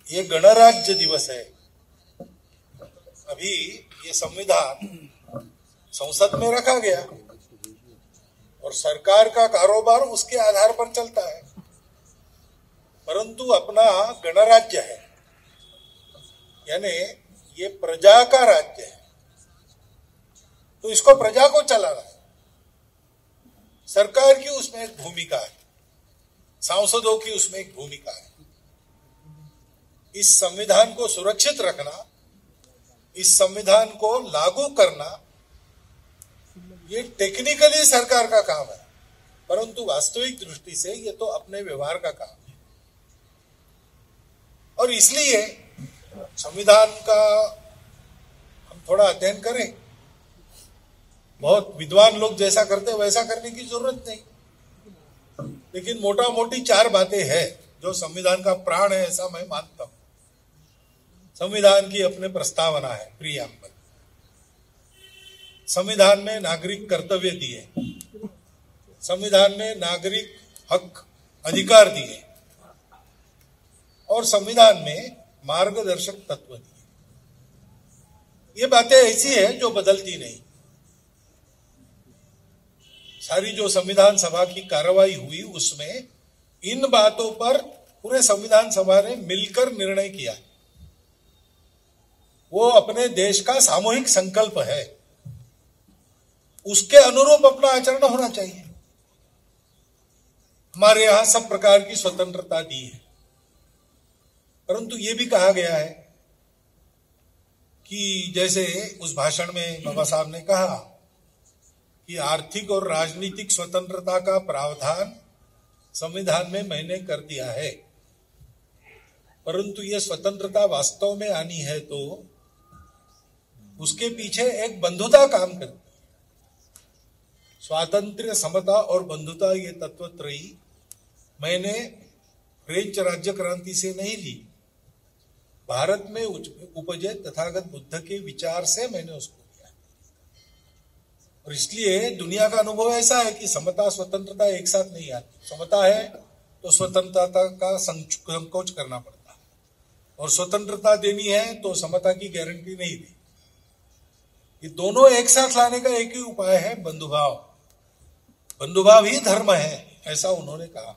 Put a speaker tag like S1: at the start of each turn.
S1: ये गणराज्य दिवस है। अभी ये संविधान संसद में रखा गया और सरकार का कारोबार उसके आधार पर चलता है, परंतु अपना गणराज्य है, यानी ये प्रजा का राज्य है, तो इसको प्रजा को चलाना है। सरकार की उसमें एक भूमिका है, सांसदों की उसमें एक भूमिका है। इस संविधान को सुरक्षित रखना, इस संविधान को लागू करना, ये टेक्निकली सरकार का काम है, परंतु वास्तविक दृष्टि से ये तो अपने व्यवहार का काम है। और इसलिए संविधान का हम थोड़ा अध्ययन करें। बहुत विद्वान लोग जैसा करते वैसा करने की जरूरत नहीं, लेकिन मोटा मोटी 4 बातें हैं जो संविधान का प्राण है, ऐसा मैं मानता हूं। संविधान की अपने प्रस्तावना है, प्रियम्बल। संविधान में नागरिक कर्तव्य दिए, संविधान में नागरिक हक अधिकार दिए, और संविधान में मार्गदर्शक तत्व दिए। ये बातें ऐसी है जो बदलती नहीं। सारी जो संविधान सभा की कार्रवाई हुई उसमें इन बातों पर पूरे संविधान सभा ने मिलकर निर्णय किया। वो अपने देश का सामूहिक संकल्प है, उसके अनुरूप अपना आचरण होना चाहिए। हमारे यहां सब प्रकार की स्वतंत्रता दी है, परंतु ये भी कहा गया है कि जैसे उस भाषण में बाबा साहब ने कहा कि आर्थिक और राजनीतिक स्वतंत्रता का प्रावधान संविधान में मैंने कर दिया है, परंतु यह स्वतंत्रता वास्तव में आनी है तो उसके पीछे एक बंधुता काम करती है। स्वातंत्र्य, समता और बंधुता ये तत्वत्रयी मैंने फ्रेंच राज्य क्रांति से नहीं ली, भारत में उपजे तथागत बुद्ध के विचार से मैंने उसको लिया। और इसलिए दुनिया का अनुभव ऐसा है कि समता स्वतंत्रता एक साथ नहीं आती। समता है तो स्वतंत्रता का संकोच करना पड़ता है, और स्वतंत्रता देनी है तो समता की गारंटी नहीं दी। ये दोनों एक साथ लाने का एक ही उपाय है, बंधुभाव। बंधुभाव ही धर्म है, ऐसा उन्होंने कहा।